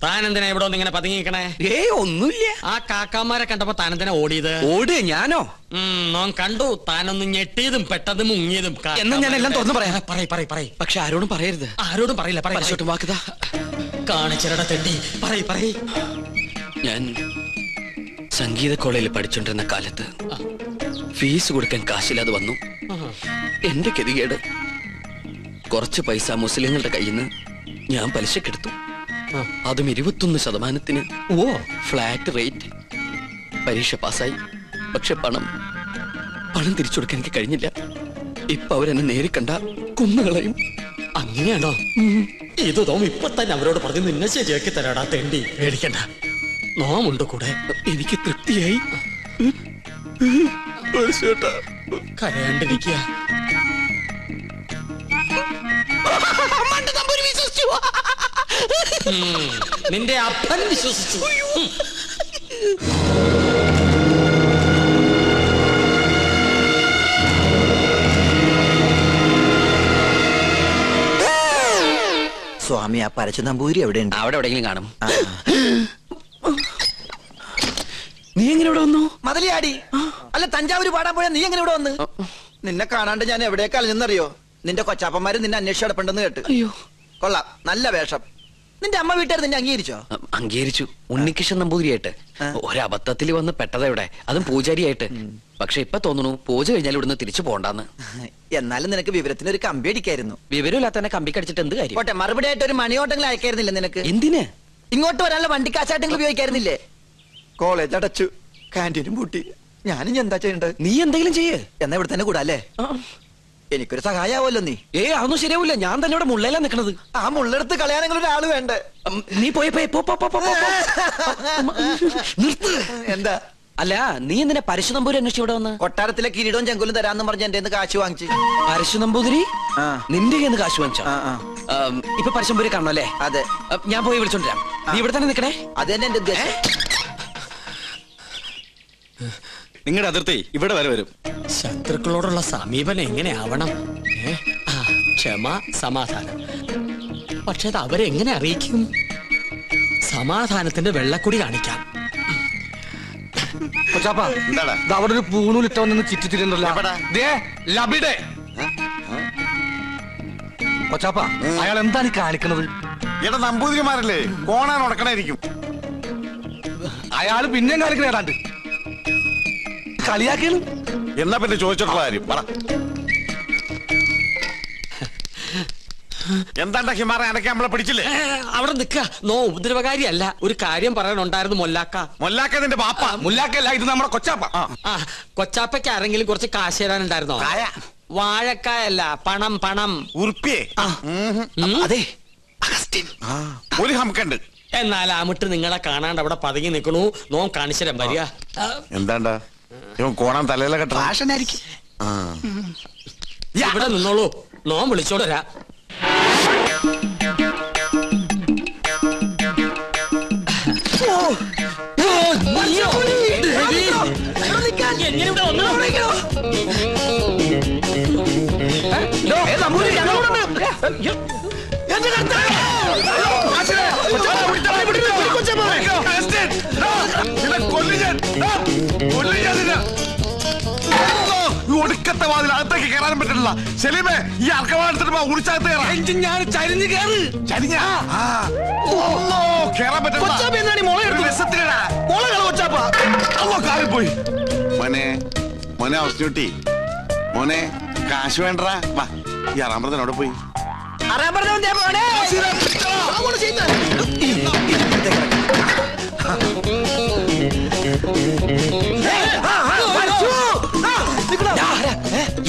താനെന്തിനാ ഇവിടെ ഇങ്ങനെ പതുങ്ങിക്കണേ? ഒന്നുമില്ല. ആ കാക്കാമാരെ കണ്ടപ്പോ താനെന്തിനാ ഓടിയത്? ഓട് ഞാനോ? നോൻ കണ്ടു താനൊന്ന് ഞെട്ടിയതും പെട്ടതും മുങ്ങിയതും. എന്നാ ഞാൻ എല്ലാം തുറന്നു പറയാം. പറയ്. പക്ഷെ ആരോടും പറയരുത്. ആരോടും പറയില്ല. പരിശോട്ടും വാക്കുതാ കാണിച്ചിരട തെണ്ടി. പറയ്. ഞാൻ സംഗീത കോളേജിൽ പഠിച്ചോണ്ടിരുന്ന കാലത്ത് ഫീസ് കൊടുക്കാൻ കാശില്ലാതെ വന്നു. എന്റെ ഗതികേട് കുറച്ച് പൈസ മുസ്ലിങ്ങളുടെ കയ്യിൽ നിന്ന് ഞാൻ പലിശക്കെടുത്തു. അതും 21%. Flat rate. പരീക്ഷ പാസ്സായി. പക്ഷെ പണം തിരിച്ചു കൊടുക്കാൻ എനിക്ക് കഴിഞ്ഞില്ല. ഇപ്പൊ അവരെന്നെ നേരി കണ്ട കുന്നുകളയും. അങ്ങനെയാണോ? ഇത് തോം ഇപ്പൊ തന്നെ അവരോട് പറഞ്ഞു നിന്നെ ശരിയാക്കി തരാടാ തെണ്ടി. പേടിക്കണ്ട, നോമുണ്ട് കൂടെ. എനിക്ക് തൃപ്തിയായി. കരയാണ്ടിരിക്കുക. നിന്റെ അപ്പൻ വിശ്വസിച്ചു. സ്വാമി, ആ പരച്ചു നമ്പൂരി എവിടെയുണ്ട്? അവിടെ എവിടെയെങ്കിലും കാണും. നീ എങ്ങനെ ഇവിടെ വന്നു? മതലിയാടി. അല്ല, തഞ്ചാവൂര് പാടാൻ പോയാ നീ എങ്ങനെ ഇവിടെ വന്ന്? നിന്നെ കാണാണ്ട് ഞാൻ എവിടേക്ക് അലഞ്ഞെന്നറിയോ? നിന്റെ കൊച്ചാപ്പന്മാര് നിന്നെ അന്വേഷിച്ച് കിടപ്പുണ്ടെന്ന് കേട്ട്. അയ്യോ, കൊള്ളാം, നല്ല വേഷം. നിന്റെ അമ്മ വീട്ടുകാർ നിന്നെ അംഗീകരിച്ചോ? അംഗീകരിച്ചു. ഉണ്ണികൃഷ്ണൻ നമ്പൂതിരിയായിട്ട്. ഒരബദ്ധത്തിൽ വന്ന് പെട്ടതെവിടെ, അതും പൂജാരിയായിട്ട്. പക്ഷെ ഇപ്പൊ തോന്നുന്നു പൂജ കഴിഞ്ഞാൽ ഇവിടുന്ന് തിരിച്ചു പോണ്ടെന്ന്. എന്നാലും നിനക്ക് വിവരത്തിന് ഒരു കമ്പി അടിക്കായിരുന്നു. വിവരമില്ലാത്ത തന്നെ കമ്പി കടിച്ചിട്ട് എന്ത് കാര്യം? പോട്ടെ, മറുപടി ആയിട്ട് ഒരു മണിയോട്ടെങ്കിലും അയക്കായിരുന്നില്ല നിനക്ക്? എന്തിന്? ഇങ്ങോട്ട് വരാനുള്ള വണ്ടിക്കാശായിട്ടെങ്കിലും ഉപയോഗിക്കായിരുന്നില്ലേ? കോളേജ് അടച്ചു, കാന്റീനും പൂട്ടി. ഞാനും എന്താ ചെയ്യണ്ടത്? നീ എന്തെങ്കിലും ചെയ്യേ. എന്നാ ഇവിടെ തന്നെ കൂടാ അല്ലേ? എനിക്കൊരു സഹായാവല്ലോ നീ. അതൊന്നും ശരിയാവില്ല. ഞാൻ തന്നെ ഇവിടെ മുള്ളയിലാ നിക്കണത്. ആ മുള്ളെടുത്ത് കളയാനെങ്കിലും ഒരാള് വേണ്ടേ? നീ പോയി നിർത്ത്. എന്താ? അല്ല, നീ എന്തിനാ പരശു നമ്പൂരി അന്വേഷിച്ച് ഇവിടെ വന്ന്? കൊട്ടാരത്തിലെ കിരീടവും ചെങ്കുലും തരാന്ന് പറഞ്ഞ എന്റെ കാശ് വാങ്ങിച്ചു. പരശു നമ്പൂതിരി നിന്റെ കയ്യിൽ നിന്ന് കാശ് വാങ്ങിച്ചോ? ഇപ്പൊ പരശുനമ്പൂരി കാണണം അല്ലേ? അതെ. ഞാൻ പോയി വിളിച്ചോണ്ടിരാം. നീ ഇവിടെ തന്നെ നിക്കണേ. അത് തന്നെ എന്റെ ഉദ്ദേശം. നിങ്ങളുടെ അതിർത്തി ഇവിടെ വരെ വരും. ശത്രുക്കളോടുള്ള സമീപനം എങ്ങനെയാവണം? ക്ഷമ, സമാധാനം. പക്ഷെ അത് അവരെങ്ങനെ അറിയിക്കും? സമാധാനത്തിന്റെ വെള്ളക്കുടി കാണിക്കാം. അവിടെ ഒരു പൂണൂലിട്ടവന്ന് ചിറ്റിത്തിരുന്നല്ലോ. കൊച്ചാപ്പ, അയാൾ എന്താണ് കാണിക്കണത്? എടാ, നമ്പൂതിരിമാരല്ലേ, കോണാൻ ഉടക്കണായിരിക്കും. അയാള് പിന്നെയും കാണിക്കണേടാണ്ട് കളിയാക്കാണ്. എന്നാ പിന്നെ ചോദിച്ചിട്ടുള്ള കാര്യം പറ. എന്താണ്ടാ ഹിമാറ, അനക്കെ നമ്മളെ പിടിച്ചില്ലേ? അവിടെ നിക്ക. നോ ഉപദ്രവകാരിയല്ല. ഒരു കാര്യം പറയാനുണ്ടായിരുന്നു. മൊല്ലാക്ക നിന്റെ പാപ്പ. മുല്ലാക്കല്ല, ഇത് നമ്മുടെ കൊച്ചാപ്പ. കൊച്ചാപ്പയ്ക്ക് ആരെങ്കിലും കുറച്ച് കാശ് തരാനുണ്ടായിരുന്നോ? വാഴക്കായല്ല, പണം. ഉറുപ്പിയേ? അതെ, ഒരു ഹംക്കുണ്ട്. എന്നാൽ അമിട്ട് നിങ്ങളെ കാണാണ്ട് അവിടെ പതുങ്ങി നിൽക്കണു. നോ കാണിച്ചരം വരിക. എന്താണ്ടാ ഇവൻ കോണാൻ തലയിലെ കെട്ടാ? ഇവിടെ നിന്നോളൂ, നോ വിളിച്ചോണ്ട് വരാ. ഒടുക്കത്തെ വാതിൽ അകത്തേക്ക് കയറാനും പറ്റില്ല. സെലീമേ, ഈ അർക്കവാടത്തിട്ട് ഉടിച്ചകത്ത് കയറാൻ പോയി. മോനെ അവസ്ഥ മോനെ, കാശ് വേണ്ടടാ. വാ, ഈ അറാമ്പറത്തിനോടെ പോയി.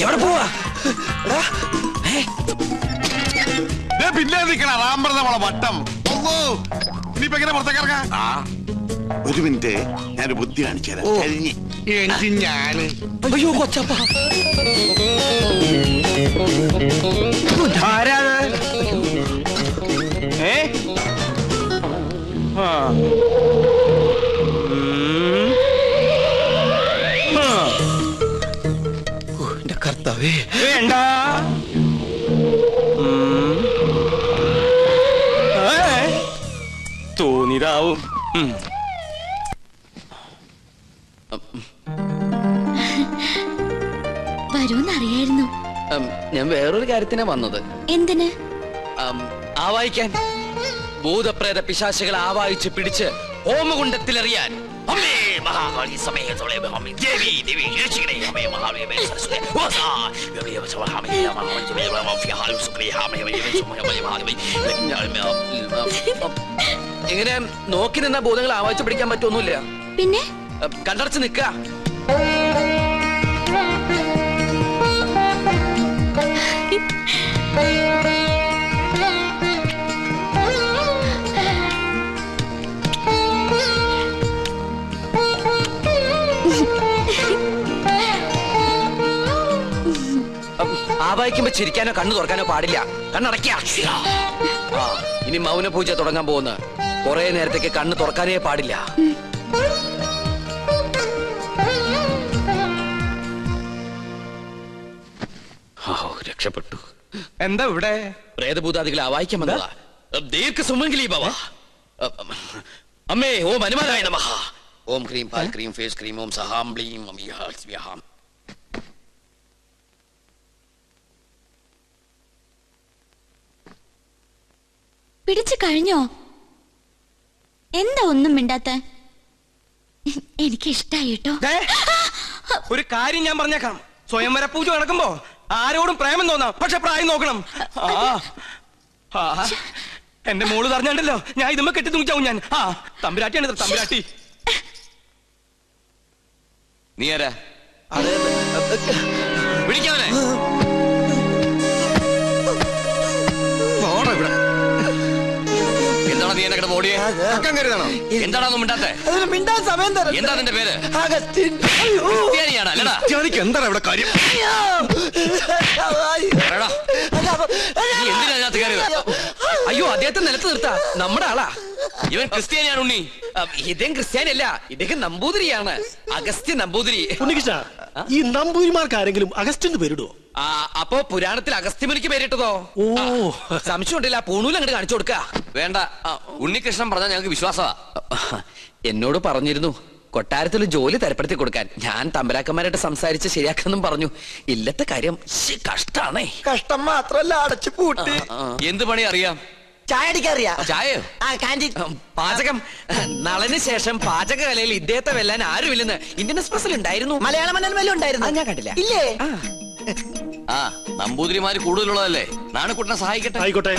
എവിടെ പോവാ? പിന്നെ നിക്കണ റാമ്പറ നമ്മളെ വട്ടം. ഇനിയിപ്പോ എങ്ങനെ പുറത്തേക്ക് ഇറങ്ങാം? ഒരു മിനിറ്റ്, ഞാനൊരു ബുദ്ധി കാണിച്ചു തരാം. ഞാന് അയ്യോ കൊച്ചപ്പ, എന്റെ കർത്താവേ. വേണ്ട, തോന്നിയതാവും. വരൂന്നറിയായിരുന്നു. ഞാൻ വേറൊരു കാര്യത്തിനാ വന്നത്. എന്തിന്? ആവായിക്കാൻ. ഭൂതപ്രേത പിശാചുകളെ ആവായിച്ച് പിടിച്ച് ഹോമകുണ്ടത്തിലെറിയാൻ. അമ്മേ മഹാകാളി സമേതോളെ അമ്മേ ദേവി ദേവി രക്ഷിക്കണേ അമ്മേ മഹാകാളി സരസ്വതി വാസാ ദേവി സവഹാമേ മഹാമഞ്ജമേ മഫിഹാലു സുബ്രിഹാമേ എങ്ങനെ നോക്കി നിന്ന ഭൂതങ്ങളെ ആവായിച്ച് പിടിക്കാൻ പറ്റൊന്നുമില്ല. പിന്നെ കണ്ടടച്ച് നിൽക്കുക. ആവായിക്കുമ്പോ ചിരിക്കാനോ കണ്ണു തുറക്കാനോ പാടില്ല. കണ്ണടയ്ക്ക. ഇനി മൗന പൂജ തുടങ്ങാൻ പോകുന്ന കുറെ നേരത്തേക്ക് കണ്ണ് തുറക്കാനേ പാടില്ല. രക്ഷപ്പെട്ടു. എന്താ ഇവിടെ? പ്രേതഭൂതാദികളെ ആവായിക്കാൻ വന്നതാ. ദീർഘ സുമംഗലി ഭവ. അമ്മേ ഓം ഹനുമാനായ നമഃ. ഓം ക്രീം പാൽ ക്രീം ഫേസ് ക്രീം ഓം സഹാം ബ്ലീം സ്വാഹാം. പിടിച്ചു കഴിഞ്ഞോ? എന്താ ഒന്നും മിണ്ടാത്ത? എനിക്ക് ഇഷ്ടായി കേട്ടോ. ഒരു കാര്യം ഞാൻ പറഞ്ഞേക്കാം. സ്വയംവര പൂജ നടക്കുമ്പോ ആരോടും പ്രേമം തോന്നാം, പക്ഷെ പ്രായം നോക്കണം. എന്റെ മോള് പറഞ്ഞാണ്ടല്ലോ ഞാൻ ഇതുമ്മ കെട്ടി തൂങ്ങിച്ചാവും ഞാൻ. തമ്പുരാട്ടിയാണ് തമ്പുരാട്ടി. നീ ആരാ? വിളിക്കാവനെ. എന്താണ് നീ എന്നെ ഓടിയേ? എന്താണോ മിണ്ടാത്തെ? മിണ്ടാൻ സമയം തരാം. എന്താ നിന്റെ പേര്? അഗസ്റ്റിൻ. ക്രിസ്ത്യാനിയാണ് അല്ലടാ? എന്താണ് ഇവിടെ കാര്യം? നീ എന്തിനാ അതിനകത്ത് കയറിയത്? അയ്യോ അദ്ദേഹത്തെ നിലത്ത് നിർത്താ. നമ്മുടെ ആളാ. ഇവൻ ക്രിസ്ത്യാനിയാണ് ഉണ്ണി. ഇദ്ദേഹം ക്രിസ്ത്യാനിയല്ല, ഇദ്ദേഹം നമ്പൂതിരിയാണ്. അഗസ്ത്യ നമ്പൂതിരി. ഉണ്ണികൃഷ്ണ, ഈ നമ്പൂതിരിമാർക്ക് ആരെങ്കിലും അഗസ്റ്റിന് പേരിടുവോ? അപ്പോ പുരാണത്തിൽ അഗസ്ത്യമുനിക്ക് പേരിട്ടതോ? ഓ, സംശയം ഉണ്ടല്ല. പൂണൂൽ അങ്ങോട്ട് കാണിച്ചു കൊടുക്ക. വേണ്ട, ഉണ്ണികൃഷ്ണൻ പറഞ്ഞാൽ ഞങ്ങൾക്ക് വിശ്വാസമാ. എന്നോട് പറഞ്ഞിരുന്നു കൊട്ടാരത്തിൽ ജോലി തരപ്പെടുത്തി കൊടുക്കാൻ. ഞാൻ തമ്പരാക്കന്മാരായിട്ട് സംസാരിച്ച് ശരിയാക്കാന്നും പറഞ്ഞു. ഇല്ലത്തെ കാര്യം കഷ്ടാണേ. കഷ്ടം മാത്രല്ല, അടച്ചു പൂട്ടി. എന്ത് പണി അറിയാം? ചായ അടിക്കാറിയാ? ചായയോ? പാചകം. നളന് ശേഷം പാചകകലയിൽ ഇദ്ദേഹത്തെ വെല്ലാൻ ആരുമില്ലെന്ന് ഇന്ത്യൻ എക്സ്പ്രസിൽ ഉണ്ടായിരുന്നു. മലയാള മനോരമയിലും ഉണ്ടായിരുന്നു. ഞാൻ കണ്ടില്ല. ഇല്ലേ? നമ്പൂതിരിമാര് കൂടുതലുള്ളതല്ലേ. നാണക്കുട്ടനെ സഹായിക്കട്ടെ. ആയിക്കോട്ടെ.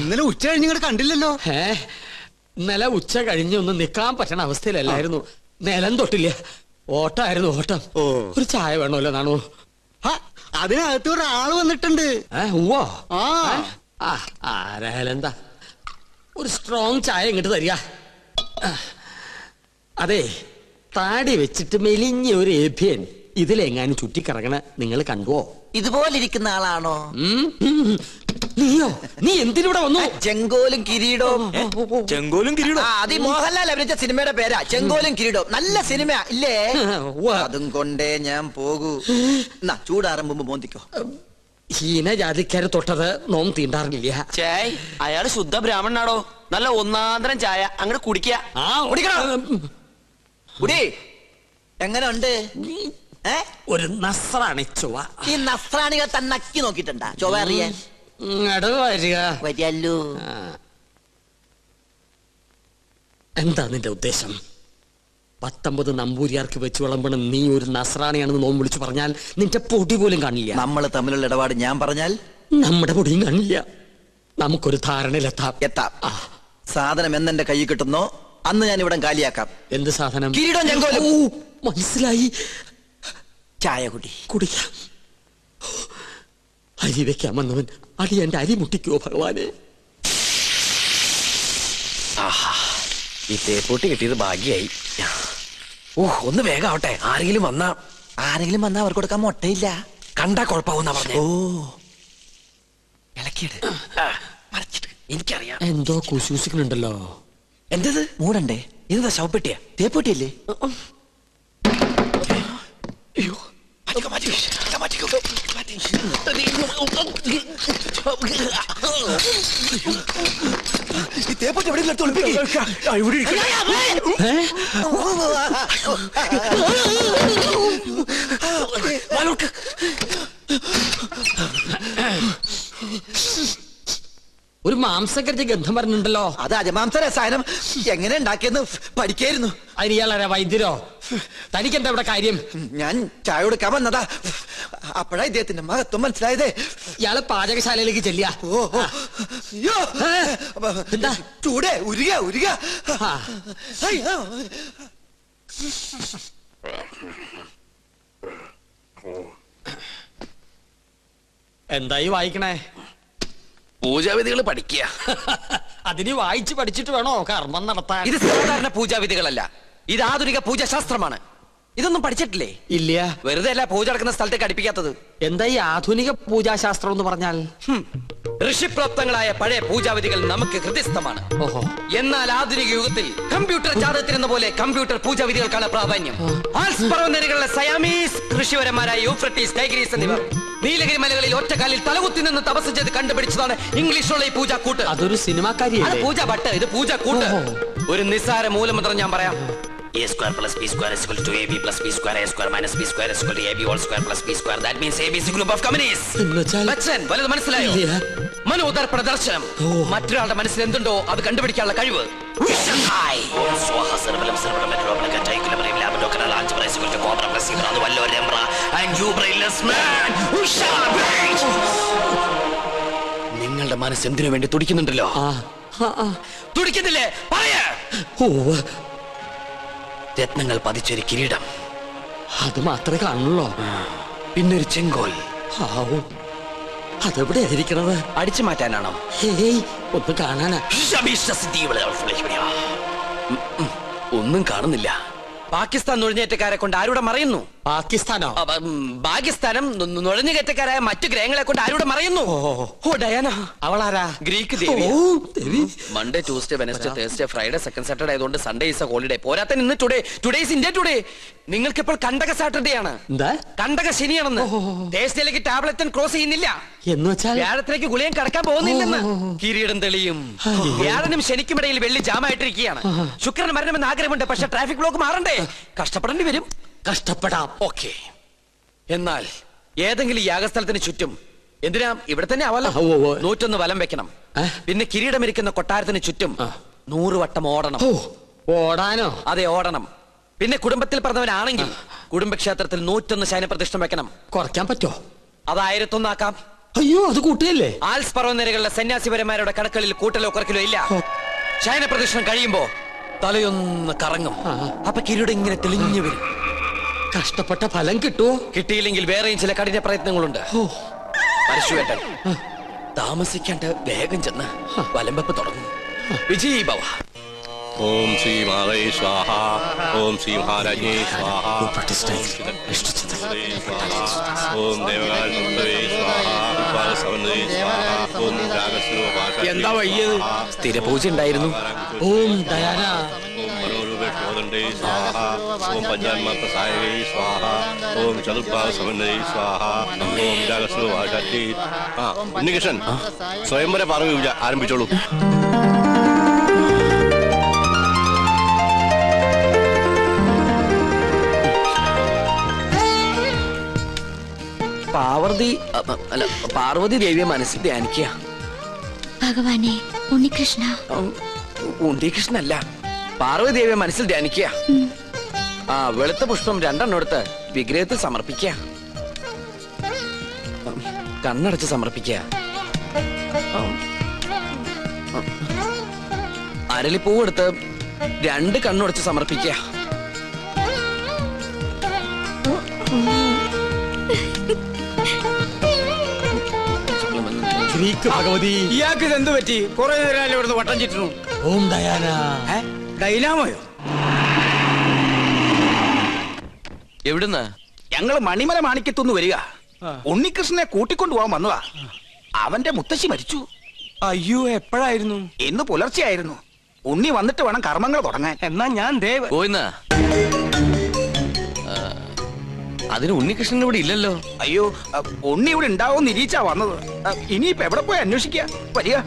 ഇന്നലെ ഉച്ച കഴിഞ്ഞ് ഇങ്ങോട്ട് കണ്ടില്ലല്ലോ. ഇന്നലെ ഉച്ച കഴിഞ്ഞ് ഒന്ന് നിക്കാൻ പറ്റണ അവസ്ഥയിലല്ലായിരുന്നു. നിലം തൊട്ടില്ല. ഓട്ടായിരുന്നു ഓട്ടം. ഒരു ചായ വേണമല്ലോ നാണു? അതിനകത്ത് ഒരാള് വന്നിട്ടുണ്ട്. ആരായാലും എന്താ, ഒരു സ്ട്രോങ് ചായ ഇങ്ങോട്ട് തരിക. അതെ, താടി വെച്ചിട്ട് മെലിഞ്ഞ ഒരു ഏഭ്യൻ ഇതിലെങ്ങാനും ചുറ്റിക്കറങ്ങണ നിങ്ങൾ കണ്ടുവോ? ഇതുപോലിരിക്കുന്ന ആളാണോ? നീയോ? നീ എന്തിനൂടെ വന്നു? ചെങ്കോലും കിരീടവും. ചെങ്കോലും കിരീടവും. അത് മോഹൻലാൽ അഭിനയിച്ച സിനിമയുടെ പേരാ, ചെങ്കോലും കിരീടവും. നല്ല സിനിമ ഇല്ലേ? അതും കൊണ്ടേ ഞാൻ പോകൂ. ചൂടാറുമ്പോ മോന്തിക്കോ. ഹീനജാതിക്കാര് തൊട്ടത് നോം തീണ്ടാറില്ല. ചേയ്, അയാള് ശുദ്ധ ബ്രാഹ്മണനാടോ. നല്ല ഒന്നാന്തരം ചായ അങ്ങോട്ട് കുടിക്ക. കുടി. എങ്ങനെ ഉണ്ട്? ഒരു നസ്രാണി ചൊവ്വ. ഈ നസ്രാണികൾ തന്നക്കി നോക്കിട്ടുണ്ടാ ചൊവ്വ അറിയാൻ? വരികല്ലോ. എന്താ നിന്റെ ഉദ്ദേശം? 19 നമ്പൂരിയാർക്ക് വെച്ച് വിളമ്പണം നീ ഒരു നസ്രാണിയാണെന്ന് നോം വിളിച്ചു പറഞ്ഞാൽ നിന്റെ പൊടി പോലും കാണില്ല. നമ്മൾ തമ്മിലുള്ള ഇടപാട് ഞാൻ പറഞ്ഞാൽ നമ്മുടെ പൊടിയും കാണില്ല. നമുക്കൊരു ധാരണയിലെത്താം. സാധനം എന്നെന്റെ കൈ കിട്ടുന്നോ അന്ന് ഞാൻ ഇവിടെ കാലിയാക്കാം. എന്ത് സാധനം? കിരീടം ചെങ്കോലും. മനസ്സിലായി. ചായ കുടി. കുടിക്കാം. അരി വെക്കാമെന്നവൻ അടി എന്റെ അരി മുട്ടിക്കോ ഭഗവാനെ. ഈ തേപ്പൂട്ടി കിട്ടിയത് ഭാഗ്യായി. ഒന്ന് വേഗം ആവട്ടെ. ആരെങ്കിലും വന്നാ അവർക്ക് കൊടുക്കാൻ മുട്ടയില്ല. കണ്ടാ കുഴപ്പമാവുന്ന പറഞ്ഞേ. ഇളക്കിയിട്ട് മറിച്ചിട്ട്. എനിക്കറിയാം എന്തോ കുശൂസിക്കുന്നുണ്ടല്ലോ. എന്തത്? മൂടണ്ടേ? ഇതെന്താ ശവപ്പെട്ടിയാ? തേപ്പൊട്ടിയല്ലേ? അയ്യോ ഈ തേപ്പൊട്ടി എവിടെയെങ്കിലും ഒരു മാംസക്കരച്ച് ഗന്ധം പറഞ്ഞിട്ടുണ്ടല്ലോ. അത് അജമാംസ രസായനം എങ്ങനെ ഉണ്ടാക്കിയെന്ന് പഠിക്കായിരുന്നു. അതിന് ഇയാളാരാ വൈദ്യരോ? തനിക്കെന്താ ഇവിടെ കാര്യം? ഞാൻ ചായ കൊടുക്കാൻ വന്നതാ. അപ്പോഴാ ഇദ്ദേഹത്തിന്റെ മഹത്വം മനസ്സിലായതേ. ഇയാള് പാചകശാലയിലേക്ക് ചെല്ലിയ. എന്താ ചൂടേ? ഉരുക. എന്തായി വായിക്കണേ? പൂജാവിധികൾ പഠിക്കുക. അതിന് വായിച്ച് പഠിച്ചിട്ട് വേണോ കർമ്മം നടത്താൻ? ഇത് സാധാരണ പൂജാവിധികളല്ല, ഇത് ആധുനിക പൂജാശാസ്ത്രമാണ്. ഇതൊന്നും പഠിച്ചിട്ടില്ലേ? ഇല്ല. വെറുതെ അല്ല പൂജ നടക്കുന്ന സ്ഥലത്തേക്ക് അടുപ്പിക്കാത്തത്. എന്താ ഈ ആധുനിക പൂജാശാസ്ത്രം എന്ന് പറഞ്ഞാൽ? ഋഷിപ്രാപ്തങ്ങളായ പഴയ പൂജാവിധികൾ നമുക്ക് ഹൃദയസ്ഥമാണ്. ഓഹോ. എന്നാൽ ആധുനിക യുഗത്തിൽ കമ്പ്യൂട്ടർ ജാതകത്തിനെന്ന പോലെ കമ്പ്യൂട്ടർ പൂജാവിധികൾക്കാണ് പ്രാധാന്യം. ആൽസ് പർവ്വതനിരകളിലെ സയാമീസ് ഋഷിവരന്മാരായ യൂഫ്രട്ടീസ്, ടൈഗ്രീസ് എന്നിവർ നീലഗിരി മലകളിൽ ഒറ്റക്കാലിൽ തലകുത്തി നിന്ന് തപസ് ചെയ്ത് കണ്ടുപിടിച്ചതാണ് ഇംഗ്ലീഷുള്ള ഈ പൂജാക്കൂട്ട്. അതൊരു സിനിമാക്കാരിയല്ലേ? പൂജ ഭട്ട്, ഇത് പൂജാക്കൂട്ട്. ഒരു നിസ്സാര മൂലമന്ത്രം ഞാൻ പറയാം. A square plus B square is equal to AB plus B square, A square minus B square is equal to AB whole square plus B square. That means AB is a group of companies. Bachchan, വലുത് മനസ്സിലായോ? മനോദർപ്പണ ദർശനം. മറ്റൊരാളുടെ മനസ്സിൽ എന്തുണ്ടോ അത് കണ്ടുപിടിക്കാനുള്ള കഴിവ്. നിങ്ങളുടെ മനസ്സ് എന്തിനു വേണ്ടി തുടിക്കുന്നുണ്ടല്ലോ? തുടിക്കുന്നില്ലേ? പറയാ. രത്നങ്ങൾ പതിച്ചൊരു കിരീടം, അത് മാത്രമേ കാണുള്ളൂ. പിന്നൊരു ചെങ്കോൽ. അതെവിടെ ആയിരിക്കണത്? അടിച്ചു മാറ്റാനാണോ? ഒന്ന് കാണാനാ. ഒന്നും കാണുന്നില്ല. പാകിസ്ഥാൻ നുഴഞ്ഞേറ്റക്കാരെ കൊണ്ട് ആരുടെ മറയുന്നു? പാകിസ്ഥാനോ? പാകിസ്ഥാനം നുഴഞ്ഞുകയറ്റക്കാരായ മറ്റു ഗ്രഹങ്ങളെ കൊണ്ട് ആരുടെ മറയുന്നു? ഓ ഡയാന. അവളാരാ? ഗ്രീക്ക് ദേവി. Monday, Tuesday, Wednesday, Thursday, Friday, second Saturday ആയതുകൊണ്ട് സൺഡേ ഈസ് എ ഹോളിഡേ. പോരാത്ത ഇന്ന് ടുഡേ ഈസ് ഇന്ത്യ ടുഡേ. നിങ്ങൾക്ക് ഇപ്പോൾ കണ്ടക സാറ്റർഡേ ആണ്. കണ്ടക ശനിയാണെന്ന്. തേഴ്സ്ഡേയിലേക്ക് ടാബ്ലറ്റ് ക്രോസ് ചെയ്യുന്നില്ല എന്ന് വെച്ചാൽ വ്യാഴത്തിലേക്ക് ഗുളിയം കടക്കാൻ പോകുന്നില്ലെന്ന്. കിരീടം തെളിയും. വ്യാഴനും ശനിക്കും ഇടയിൽ വെള്ളി ജാമായിട്ടിരിക്കുകയാണ്. ശുക്രന് മരണമെന്ന് ആഗ്രഹമുണ്ട്, പക്ഷെ ട്രാഫിക് ബ്ലോക്ക് മാറണ്ടേ? കഷ്ടപ്പെടേണ്ടി വരും. കഷ്ടപ്പെടാം. ഓക്കെ. എന്നാൽ ഏതെങ്കിലും യാഗസ്ഥലത്തിന് ചുറ്റും, എന്തിനാ ഇവിടെ തന്നെ ആവല്ലോ, 101 വലം വെക്കണം. പിന്നെ കിരീടമിരിക്കുന്ന കൊട്ടാരത്തിന് ചുറ്റും 100 വട്ടം ഓടണം. ഓടാനോ? അതെ, ഓടണം. പിന്നെ കുടുംബത്തിൽ പറഞ്ഞവനാണെങ്കിൽ കുടുംബക്ഷേത്രത്തിൽ 101 ശയനപ്രതിഷ്ഠ വെക്കണം. കുറയ്ക്കാൻ പറ്റോ? അത് 1001 ആക്കാം. അയ്യോ, അത് കൂട്ടിയല്ലേ? ആൽസ് പർവ്വതനിരകളിലെ സന്യാസിപരന്മാരുടെ കടക്കളിൽ കൂട്ടലോ കുറക്കലോ ഇല്ല. ശയനപ്രതിഷ്ഠ കഴിയുമ്പോ തലയൊന്ന് കറങ്ങും. അപ്പൊ കിരീടം ഇങ്ങനെ തെളിഞ്ഞു വരും. കഷ്ടപ്പെട്ട ഫലം കിട്ടുമോ? കിട്ടിയില്ലെങ്കിൽ വേറെയും ചില കഠിന പ്രയത്നങ്ങളുണ്ട്. പരശുവേട്ടൻ താമസിക്കാണ്ട് വേഗം ചെന്ന് വലംവെപ്പ് തുടങ്ങും. വിജയ് ഭവ. ഓം ശ്രീ മഹാദേവ സ്വാഹ. ഓം ശ്രീ മഹാരാജ്ഞേ സ്വാഹ. ഓം ദേവകാലേ സ്വാഹ. ഓം എന്താ വയ്യത്? സ്ഥിരപൂജ ഉണ്ടായിരുന്നു. ഓം ദയാന. ഓം മനോരൂപേ സ്വാഹ. ഓം പഞ്ചാന്മാത്ര സായകേ സ്വാഹ. ഓം ചതുർഭാഗ സമന്വയേ സ്വാഹ. ഓം രാഗസ്വഭാഷാറ്റി. ഉണ്ണികൃഷ്ണൻ, സ്വയംവര പാർവ്വ പൂജ ആരംഭിച്ചോളൂ. പാർവതി ദേവിയെ മനസ്സിൽ ധ്യാനിക്കുക. ഭഗവാനെ, ഉണ്ണികൃഷ്ണ. ഉണ്ണികൃഷ്ണല്ല, പാർവതി ദേവിയെ മനസ്സിൽ ധ്യാനിക്കുക. വെളുത്ത പുഷ്പം 2 എടുത്ത് വിഗ്രഹത്തിൽ സമർപ്പിക്കുക. കണ്ണടച്ച് സമർപ്പിക്കുക. അരളിപ്പൂവെടുത്ത് 2 കണ്ണുടച്ച് സമർപ്പിക്കുക. ഗ്രീക്ക് ഭഗവതി. ഇയാൾക്ക് ഇത് എന്ത് പറ്റി? കുറെ നേരം ഇവിടുന്ന് വട്ടം ചുറ്റുന്നു. ഓം ദയാന. ഡൈനാമോയോ? എവിടുന്ന്? ഞങ്ങള് മണിമല മാണിക്കത്തുനിന്ന് വരിക. ഉണ്ണികൃഷ്ണനെ കൂട്ടിക്കൊണ്ടുപോകാൻ വന്നതാ. അവന്റെ മുത്തശ്ശി മരിച്ചു. അയ്യോ, എപ്പോഴായിരുന്നു? ഇന്ന് പുലർച്ചെയായിരുന്നു. ഉണ്ണി വന്നിട്ട് വേണം കർമ്മങ്ങൾ തുടങ്ങാൻ. എന്നാ ഞാൻ ദേവ്. പോയിന്നാ അതിന് ഉണ്ണികൃഷ്ണൻ ഇവിടെ ഇല്ലല്ലോ. അയ്യോ, ഉണ്ണി ഇവിടെ ഉണ്ടാവും നിരീച്ചാ വന്നത്. ഇനിയിപ്പോ എവിടെ പോയി അന്വേഷിക്കാ? വരിക.